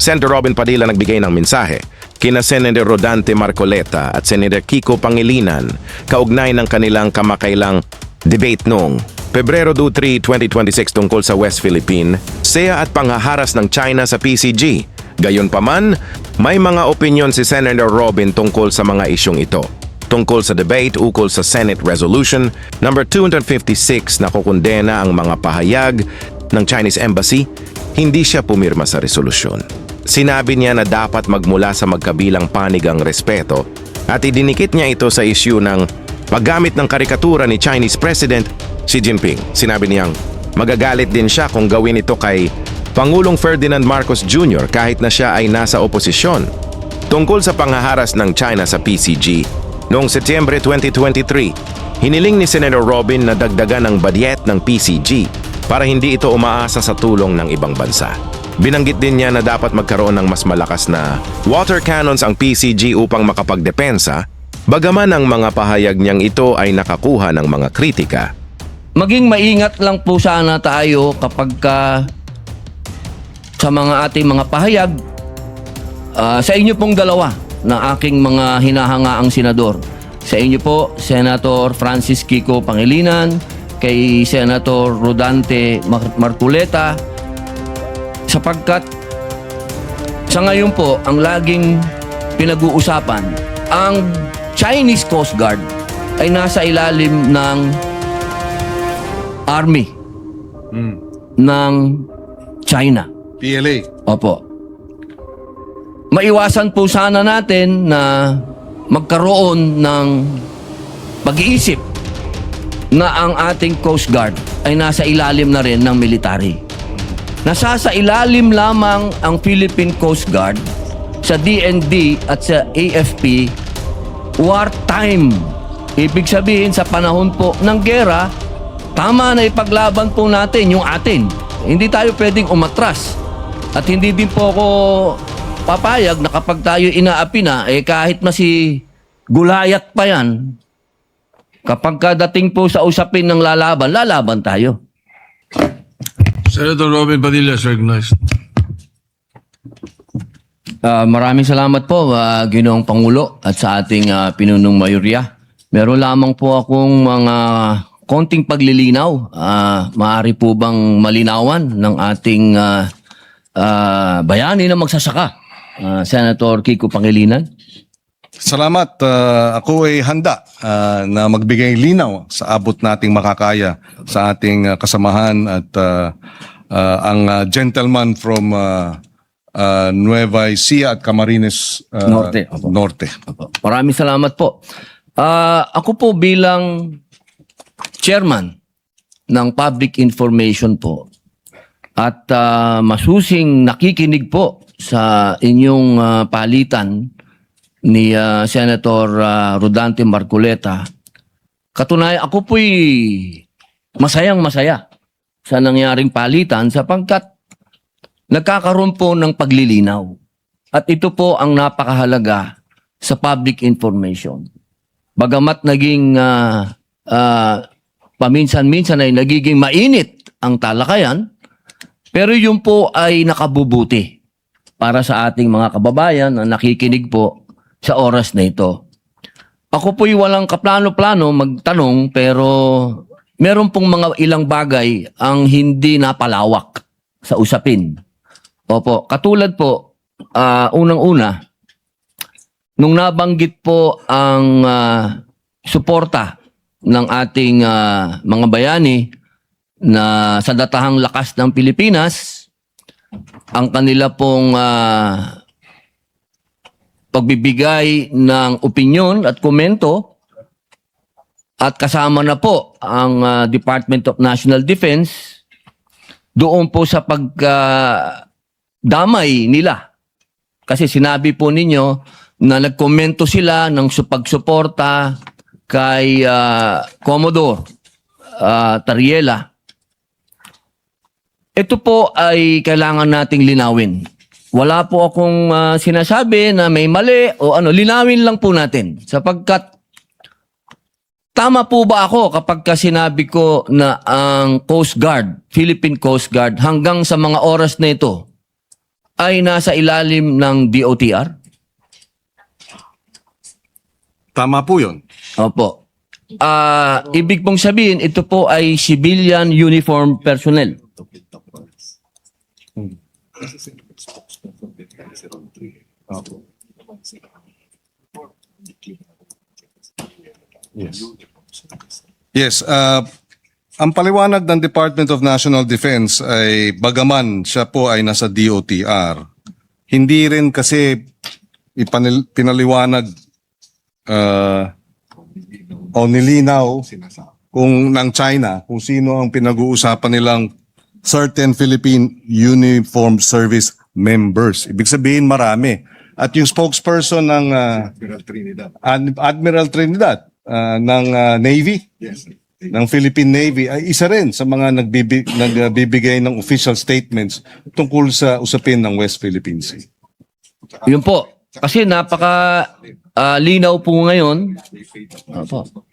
Senator Robin Padilla nagbigay ng mensahe kina Senator Rodante Marcoleta at Senator Kiko Pangilinan kaugnay ng kanilang kamakailang debate noong Pebrero 3, 2026 tungkol sa West Philippine Sea at panghaharas ng China sa PCG. Gayunpaman, may mga opinyon si Senator Robin tungkol sa mga isyong ito. Tungkol sa debate ukol sa Senate Resolution number 256 na kukundena ang mga pahayag ng Chinese Embassy, hindi siya pumirma sa resolusyon. Sinabi niya na dapat magmula sa magkabilang panig ang respeto at idinikit niya ito sa isyu ng paggamit ng karikatura ni Chinese President Xi Jinping. Sinabi niyang magagalit din siya kung gawin ito kay Pangulong Ferdinand Marcos Jr. kahit na siya ay nasa oposisyon. Tungkol sa panghaharas ng China sa PCG, noong Setyembre 2023, hiniling ni Senator Robin na dagdagan ang badyet ng PCG para hindi ito umaasa sa tulong ng ibang bansa. Binanggit din niya na dapat magkaroon ng mas malakas na water cannons ang PCG upang makapagdepensa, bagaman ang mga pahayag niyang ito ay nakakuha ng mga kritika. Maging maingat lang po sana tayo kapag sa mga ating mga pahayag sa inyo pong dalawa na aking mga hinahangaang senador. Sa inyo po, Senator Francis Kiko Pangilinan, kay Senator Rodante Marcoleta, sapagkat sa ngayon po, ang laging pinag-uusapan, ang Chinese Coast Guard ay nasa ilalim ng Army ng China. PLA. Opo. Maiwasan po sana natin na magkaroon ng pag-iisip na ang ating Coast Guard ay nasa ilalim na rin ng military. Nasa ilalim lamang ang Philippine Coast Guard sa DND at sa AFP wartime. Ibig sabihin sa panahon po ng gera, tama na ipaglaban po natin yung atin. Hindi tayo pwedeng umatras. At hindi din po ako papayag na kapag tayo inaapi na, kahit masi gulayat pa yan, kapag kadating po sa usapin ng lalaban tayo. Senator Robin Padilla is recognized. Maraming salamat po, Ginoong Pangulo at sa ating pinunong mayorya. Meron lamang po akong mga konting paglilinaw. Maaari po bang malinawan ng ating bayani na magsasaka? Senator Kiko Pangilinan. Salamat. Ako ay handa na magbigay linaw sa abot nating makakaya sa ating kasamahan at ang gentleman from Nueva Ecija at Camarines Norte. Norte. Maraming salamat po. Ako po bilang chairman ng public information po at masusing nakikinig po sa inyong palitan ni Senator Rodante Marcoleta. Katunayan, ako po'y masayang-masaya sa nangyaring palitan sapagkat nagkakaroon po ng paglilinaw. At ito po ang napakahalaga sa public information. Bagamat naging paminsan-minsan ay nagiging mainit ang talakayan, pero yun po ay nakabubuti para sa ating mga kababayan na nakikinig po sa oras na ito. Ako po'y walang kaplano-plano magtanong, pero meron pong mga ilang bagay ang hindi napalawak sa usapin. Opo, katulad po, unang-una, nung nabanggit po ang suporta ng ating mga bayani na sa datahang lakas ng Pilipinas, ang kanila pong pagbibigay ng opinyon at komento at kasama na po ang Department of National Defense doon po sa pagdamay nila. Kasi sinabi po ninyo na nagkomento sila ng pagsuporta kay Commodore Tariela. Ito po ay kailangan nating linawin. Wala po akong sinasabi na may mali o ano, linawin lang po natin. Sapagkat tama po ba ako kapag sinabi ko na ang Coast Guard, Philippine Coast Guard, hanggang sa mga oras na ito, ay nasa ilalim ng DOTR? Tama po yun. Opo. Ibig pong sabihin, ito po ay civilian uniform personnel. Yes. Ang paliwanag ng Department of National Defense ay bagaman siya po ay nasa DOTR, hindi rin kasi pinaliwanag o nilinaw kung ng China kung sino ang pinag-uusapan nilang certain Philippine Uniformed Service members. Ibig sabihin marami. At yung spokesperson ng Admiral Trinidad ng Navy, ng Philippine Navy, ay isa rin sa mga nagbibigay ng official statements tungkol sa usapin ng West Philippine Sea. Yun po. Kasi napaka linaw po ngayon. Opo.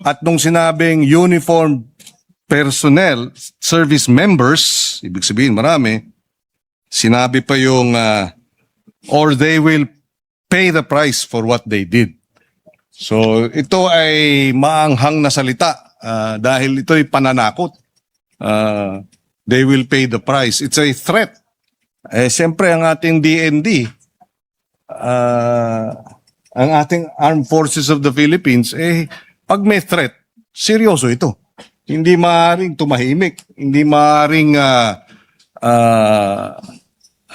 At nung sinabing uniform personnel, service members, ibig sabihin marami, sinabi pa yung or they will pay the price for what they did. So ito ay maanghang na salita dahil ito ay pananakot. They will pay the price. It's a threat. Siyempre ang ating DND, ang ating Armed Forces of the Philippines, pag may threat, seryoso ito. Hindi maaaring tumahimik. Hindi maaaring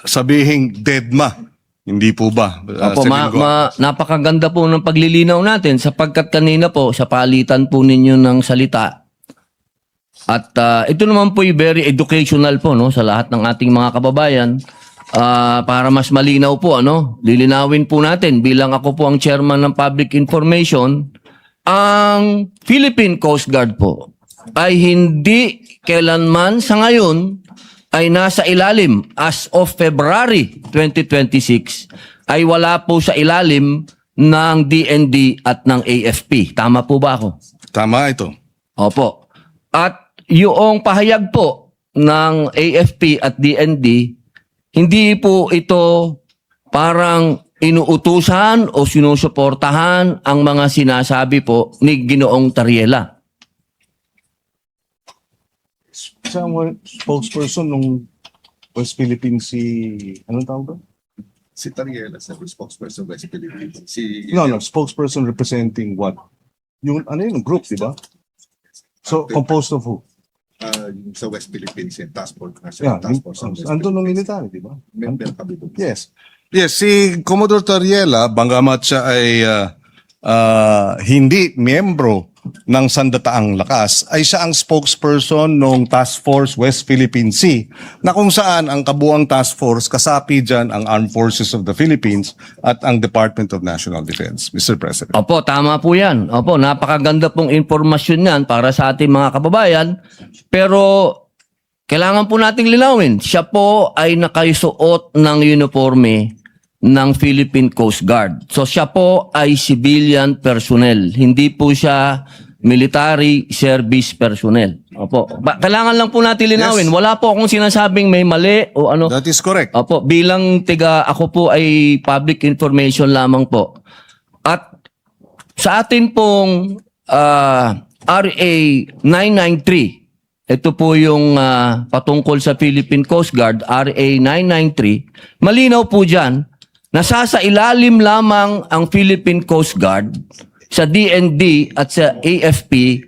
sabihing deadma. Hindi po ba? Opo, Senator Go? napakaganda po ng paglilinaw natin sapagkat kanina po sa palitan po ninyo ng salita. At ito naman po ay very educational po no sa lahat ng ating mga kababayan. Para mas malinaw po lilinawin po natin bilang ako po ang chairman ng Public Information, ang Philippine Coast Guard po ay hindi kailanman sa ngayon ay nasa ilalim as of February 2026 ay wala po sa ilalim ng DND at ng AFP. Tama po ba ako? Tama ito. Opo. At yung pahayag po ng AFP at DND, hindi po ito parang inuutusan o sinusuportahan ang mga sinasabi po ni Ginoong Tariela. Siya ang spokesperson ng West Philippine Sea, anong tawag ba? Si Tariela, sabi spokesperson West Philippines. Si No, spokesperson representing what? Yung group, di ba? So, composed of who? yung sa West Philippines and Task Force, Yeah, National Task Force on West andun ng Philippines. military, di ba? Member kami doon. Yes. Yes, si Commodore Tariela, bagamat siya ay hindi miyembro ng Sandataang Lakas, ay siya ang spokesperson ng Task Force West Philippine Sea, na kung saan ang kabuang task force, kasapi dyan ang Armed Forces of the Philippines at ang Department of National Defense. Mr. President. Opo, tama po yan. Opo, napakaganda pong informasyon yan para sa ating mga kababayan. Pero kailangan po nating linawin, siya po ay nakasuot ng uniforme ng Philippine Coast Guard. So siya po ay civilian personnel. Hindi po siya military service personnel. Opo. Kailangan lang po natin linawin. Yes. Wala po akong sinasabing may mali o ano. That is correct. Opo, bilang ako po ay public information lamang po. At sa atin pong RA 993, ito po yung patungkol sa Philippine Coast Guard, RA 993, malinaw po dyan, nasasa ilalim lamang ang Philippine Coast Guard sa DND at sa AFP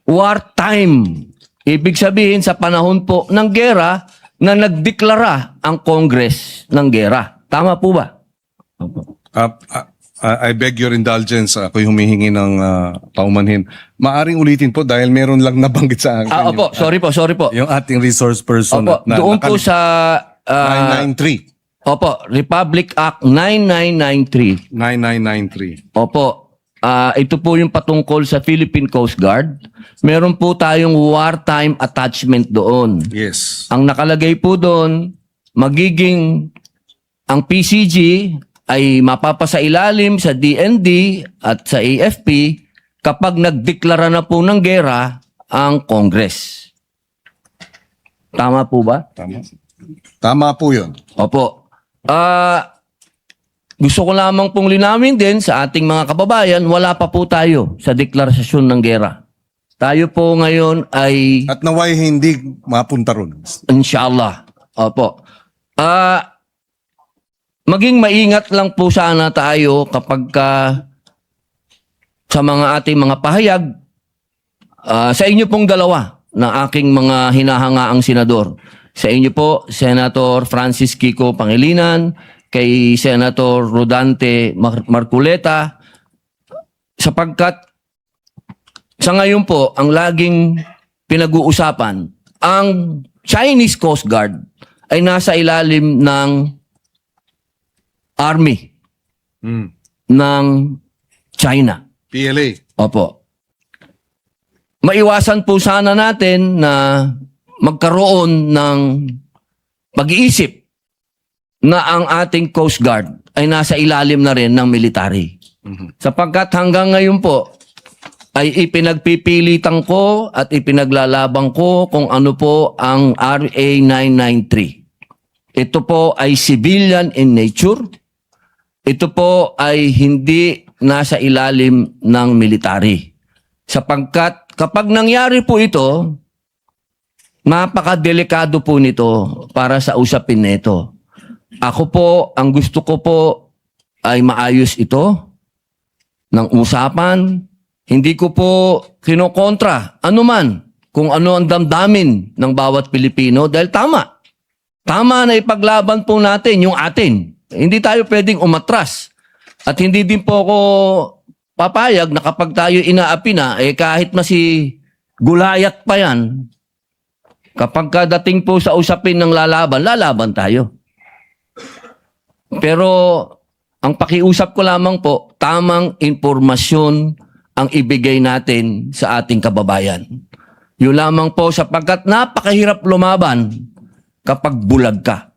wartime. Ibig sabihin sa panahon po ng gera na nagdeklara ang Congress ng gera. Tama po ba? I beg your indulgence. Ako'y humihingi ng paumanhin. Maaring ulitin po dahil meron lang nabanggit sa akin. Opo, sorry po. Yung ating resource person. Opo, doon po sa 993. Opo, Republic Act 9993. 9993. Opo, ito po yung patungkol sa Philippine Coast Guard. Meron po tayong wartime attachment doon. Yes. Ang nakalagay po doon, magiging ang PCG ay mapapasailalim sa DND at sa AFP kapag nagdeklara na po ng gera ang Congress. Tama po ba? Tama. Tama po yun. Opo. Gusto ko lamang pong linawin din sa ating mga kababayan, wala pa po tayo sa deklarasyon ng gera. Tayo po ngayon ay At naway hindi mapunta ron. inshallah. Opo. Maging maingat lang po sana tayo kapag sa mga ating mga pahayag sa inyo pong dalawa ng aking mga hinahangaang senador. Sa inyo po, Senator Francis Kiko Pangilinan, kay Senator Rodante Marcoleta, sapagkat sa ngayon po, ang laging pinag-uusapan, ang Chinese Coast Guard ay nasa ilalim ng Army ng China. PLA. Opo. Maiwasan po sana natin na magkaroon ng pag-iisip na ang ating Coast Guard ay nasa ilalim na rin ng military. Sapagkat hanggang ngayon po ay ipinagpipilitan ko at ipinaglalabang ko kung ano po ang RA 993. Ito po ay civilian in nature. Ito po ay hindi nasa ilalim ng military. Sapagkat kapag nangyari po ito, napakadelikado po nito para sa usapin nito. Ako po, ang gusto ko po ay maayos ito ng usapan. Hindi ko po kinokontra anuman kung ano ang damdamin ng bawat Pilipino dahil tama. Tama na ipaglaban po natin yung atin. Hindi tayo pwedeng umatras. At hindi din po ako papayag na kapag tayo inaapi na, kahit masi gulayat pa yan, kapag kadating po sa usapin ng lalaban tayo. Pero ang pakiusap ko lamang po, tamang impormasyon ang ibigay natin sa ating kababayan. Yun lamang po sapagkat napakahirap lumaban kapag bulag ka.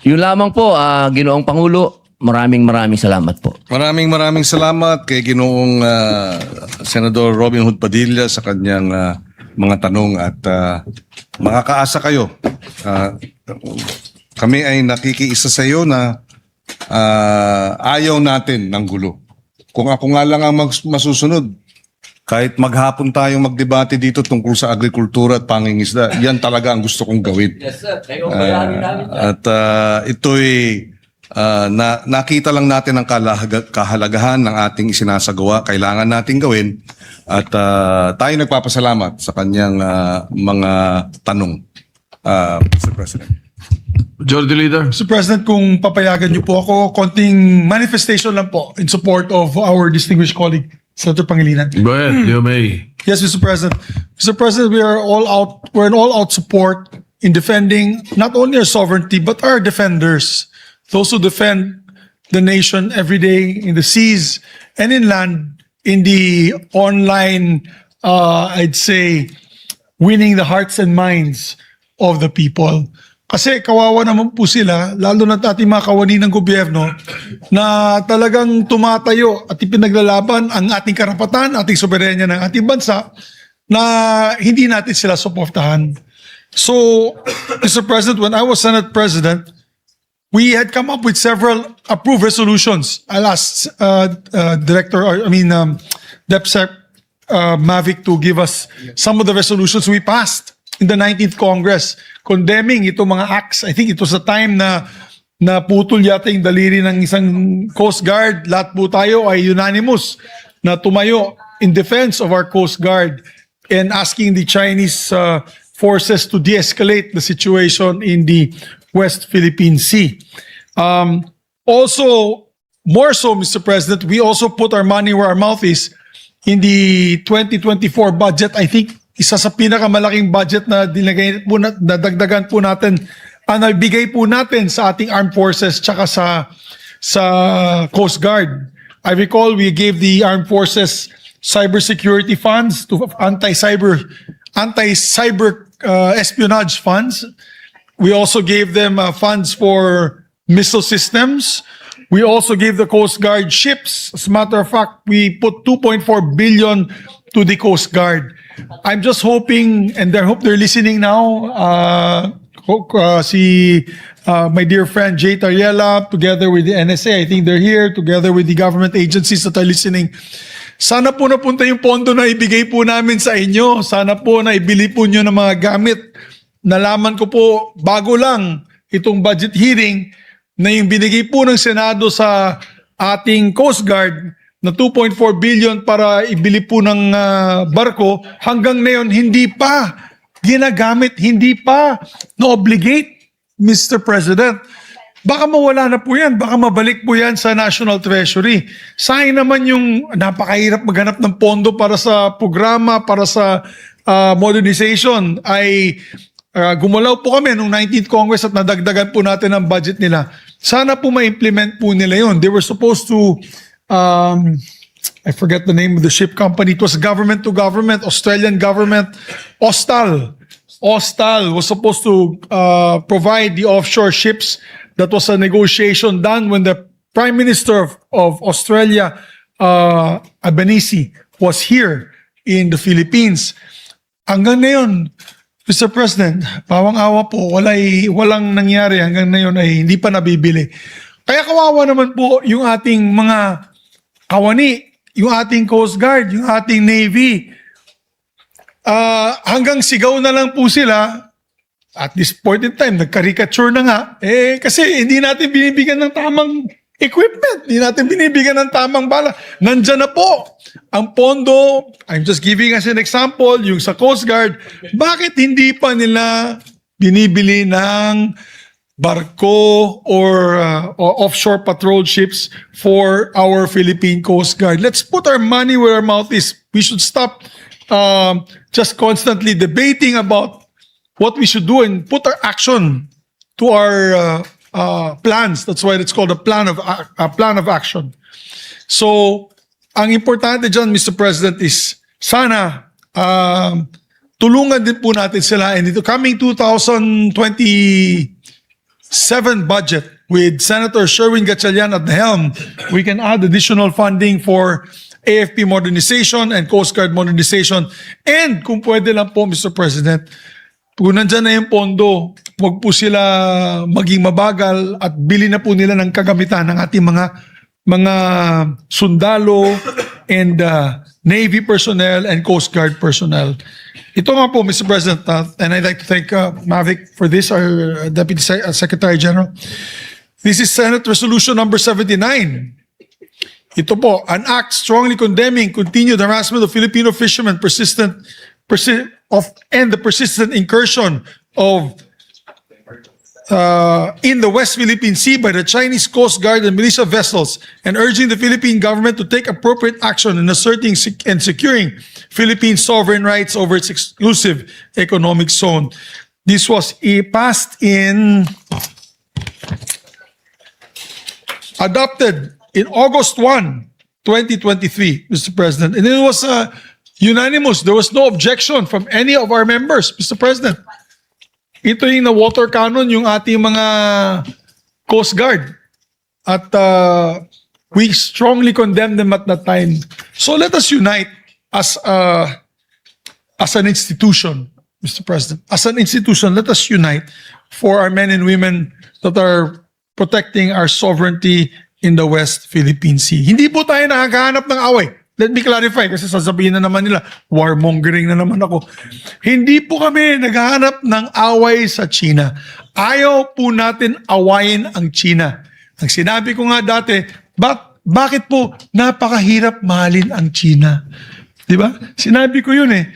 Yun lamang po, Ginoong Pangulo, maraming salamat po. Maraming salamat kay Ginoong Senador Robin Hood Padilla sa kanyang mga tanong at makakaasa kayo. Kami ay nakikiisa sa iyo na ayaw natin ng gulo. Kung ako nga lang ang masusunod, kahit maghapon tayong magdebate dito tungkol sa agrikultura at pangingisda, yan talaga ang gusto kong gawin. Yes, sir. Kayo ang bayani namin. At ito'y nakita lang natin ang kahalagahan ng ating isinasagawa, kailangan nating gawin at tayo nagpapasalamat sa kanyang mga tanong, Mr. President. Majority Leader. Mr. President, kung papayagan niyo po ako, konting manifestation lang po in support of our distinguished colleague, Senator Pangilinan. Go ahead, you may. Yes, Mr. President. Mr. President, we're in all-out support in defending not only our sovereignty, but our defenders, those who defend the nation every day in the seas and in land, in the online, I'd say, winning the hearts and minds of the people. Kasi kawawa naman po sila, lalo na ating mga kawani ng gobyerno, na talagang tumatayo at ipinaglalaban ang ating karapatan, ating soberenya ng ating bansa, na hindi natin sila suportahan. So, Mr. President, when I was Senate President, we had come up with several approved resolutions. I'll ask DepSec Mavic to give us some of the resolutions we passed in the 19th Congress condemning itong mga acts. I think ito sa time na naputol yata yung daliri ng isang Coast Guard. Lahat po tayo ay unanimous na tumayo in defense of our Coast Guard and asking the Chinese forces to de-escalate the situation in the West Philippine Sea. Also, more so, Mr. President, we also put our money where our mouth is in the 2024 budget. I think isa sa pinakamalaking budget na nadagdagan po natin, nabigay po natin sa ating armed forces tsaka sa Coast Guard. I recall we gave the armed forces cybersecurity funds to anti-cyber espionage funds. We also gave them funds for missile systems. We also gave the Coast Guard ships. As a matter of fact, we put 2.4 billion to the Coast Guard. I'm just hoping, and I hope they're listening now, my dear friend Jay Tariela, together with the NSA. I think they're here, together with the government agencies that are listening. Sana po napunta yung pondo na ibigay po namin sa inyo. Sana po na ibili po nyo ng mga gamit. Nalaman ko po, bago lang itong budget hearing, na yung binigay po ng Senado sa ating Coast Guard na 2.4 billion para ibili po ng barko, hanggang ngayon hindi pa ginagamit, hindi pa na-obligate, Mr. President. Baka mawala na po yan, baka mabalik po yan sa National Treasury. Sayang naman yung napakahirap maghanap ng pondo para sa programa, para sa modernization, ay gumalaw po kami nung 19th Congress at nadagdagan po natin ang budget nila. Sana po ma-implement po nila yun. They were supposed to, I forget the name of the ship company. It was government to government, Australian government, Austal. Austal was supposed to provide the offshore ships. That was a negotiation done when the Prime Minister of Australia, Albanese, was here in the Philippines. Hanggang ngayon, Mr. President, pawang-awa po, walang nangyari hanggang ngayon ay hindi pa nabibili. Kaya kawawa naman po yung ating mga kawani, yung ating Coast Guard, yung ating Navy. Hanggang sigaw na lang po sila. At this point in time, nagkarikature na nga. Kasi hindi natin binibigyan ng tamang equipment. Hindi natin binibigyan ng tamang bala. Nandyan na po ang pondo. I'm just giving as an example, yung sa Coast Guard. Bakit hindi pa nila binibili ng barko or offshore patrol ships for our Philippine Coast Guard? Let's put our money where our mouth is. We should stop just constantly debating about what we should do and put our action to our plans. That's why it's called a plan of action. So, ang importante dyan, Mr. President, is sana tulungan din po natin sila. And ito coming 2027 budget with Senator Sherwin Gatchalian at the helm, we can add additional funding for AFP modernization and Coast Guard modernization. And kung pwede lang po, Mr. President, kung nandyan na yung pondo, huwag po sila maging mabagal at bili na po nila ng kagamitan ng ating mga sundalo and Navy personnel and Coast Guard personnel. Ito nga po, Mr. President, and I'd like to thank Mavic for this, our Deputy Secretary General. This is Senate Resolution number 79. Ito po, an act strongly condemning continued harassment of Filipino fishermen and the persistent incursion of in the West Philippine Sea by the Chinese Coast Guard and militia vessels, and urging the Philippine government to take appropriate action in asserting and securing Philippine sovereign rights over its exclusive economic zone. This was adopted in August 1, 2023, Mr. President. And it was unanimous. There was no objection from any of our members, Mr. President. Ito yung na-water cannon yung ating mga Coast Guard. At we strongly condemn them at that time. So let us unite as an institution, Mr. President. As an institution, let us unite for our men and women that are protecting our sovereignty in the West Philippine Sea. Hindi po tayo nakakahanap ng away. Let me clarify kasi sasabihin na naman nila, warmongering na naman ako. Hindi po kami naghahanap ng away sa China. Ayaw po natin awayin ang China. Ang sinabi ko nga dati, bakit po napakahirap mahalin ang China? Diba? Sinabi ko yun eh.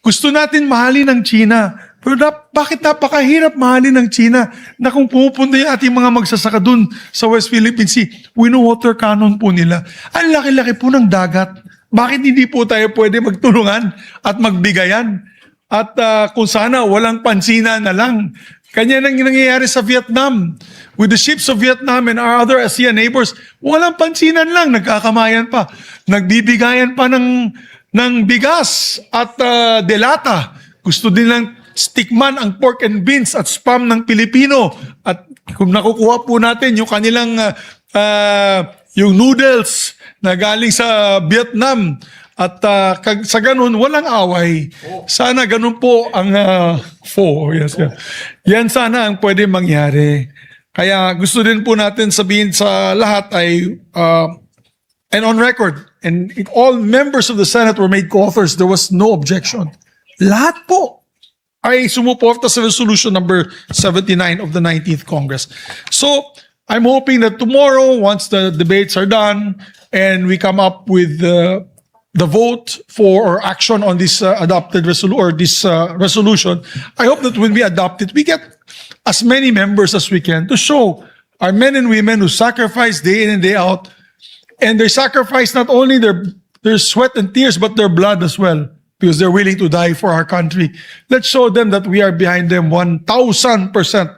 Gusto natin mahalin ang China. Pero bakit napakahirap mahalin ng China na kung pumupunta yung ating mga magsasaka dun sa West Philippine Sea, wino-water cannon po nila. Ang laki-laki po ng dagat. Bakit hindi po tayo pwede magtulungan at magbigayan? At kung sana walang pansina na lang. Kanya nang nangyayari sa Vietnam. With the ships of Vietnam and our other ASEAN neighbors, walang pansinan lang, nagkakamayan pa. Nagbibigayan pa ng bigas at delata. Gusto din lang stickman ang pork and beans at spam ng Pilipino. At kung nakukuha po natin yung kanilang yung noodles na galing sa Vietnam At sa ganun, walang away. Sana ganun po ang yes, yeah. Yan sana ang pwede mangyari. Kaya gusto din po natin sabihin sa lahat ay and on record, and if all members of the Senate were made co-authors, there was no objection. Lahat po ay sumuporta sa resolution number 79 of the 19th Congress. So, I'm hoping that tomorrow, once the debates are done and we come up with the vote for or action on this adopted resolution, I hope that when we adopt it, we get as many members as we can to show our men and women who sacrifice day in and day out, and they sacrifice not only their sweat and tears, but their blood as well, because they're willing to die for our country. Let's show them that we are behind them 1,000%,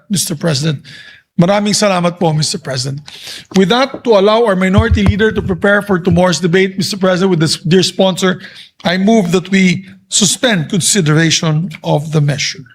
Mr. President. Maraming salamat po, Mr. President. With that, to allow our minority leader to prepare for tomorrow's debate, Mr. President, with this dear sponsor, I move that we suspend consideration of the measure.